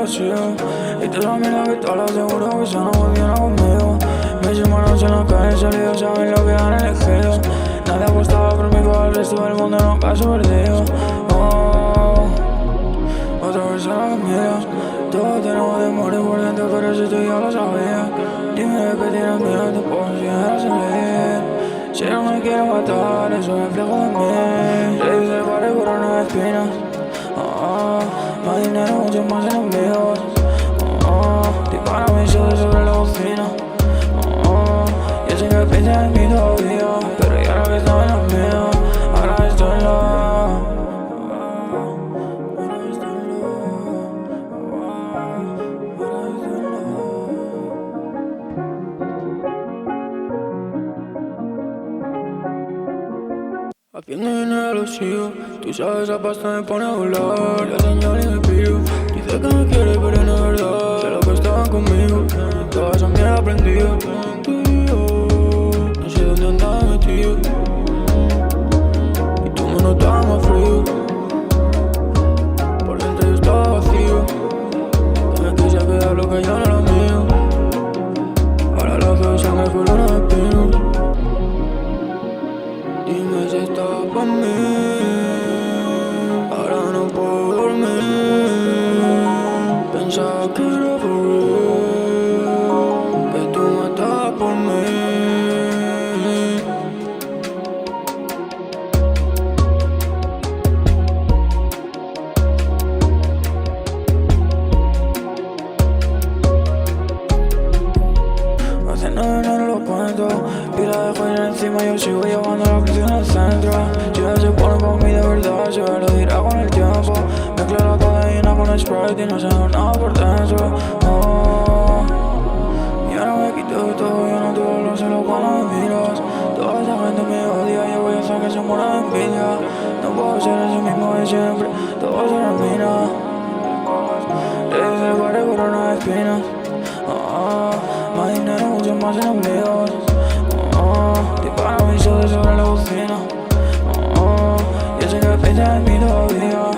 sigo. Y tú también la pistola, seguro que eso no funciona conmigo. Mis hermanos en la calle salidos saben lo que han elegido. Nadie apostaba por mí, con el resto del mundo nunca se perdido. Otra persona que mira. Todos tenemos demonios por dentro, pero si tú ya lo sabías. Dime de qué tienes miedo, te puedo enseñar a salir. Si no me quiero matar, eso es reflejo de mí. Le hice pared, corona de espinas. Más dinero, muchos más enemigos. Dispara mis ojos sobre la bocina. Yo sé que piensas en mí todavía, pero ya no que estaba en las mías. Ahora estoy en la. Haciendo dinero lo sigo. Tú sabes, esa pasta me pone a volar. La señal y me piro. Dice que me quiere, pero no es verdad. De lo que estaban conmigo, toda esa mierda aprendido. Tú y yo, no sé dónde andaba metido. Y tú me notabas más frío. Por dentro yo estaba vacío. Que me quise quedar lo que ya no era mío. Ahora la cabeza me corona de pino. Dime si estaba pa' mí. Ahora no puedo dormir. Pensaba que era por real, que tú matabas por mí. Haciendo dinero lo cuento. Pila de joya encima, yo sigo llevando la presión al centro. Si ella se pone pa' mí de verdad, se lo dirá con el tiempo. Mezcla la codeína con Sprite y no se da nada por dentro. Ya no me quito de todo, yo no te hablo solo cuando me miras. Toda esa gente me odia, yo voy a hacer que se muera de envidia. No puedo ser ese mismo de siempre, todo se termina. Le hice pared, corona de espinas. Más dinero, muchos más enemigos. Dispara mis ojos sobre la bocina. Yo sé que piensas en mí todavía,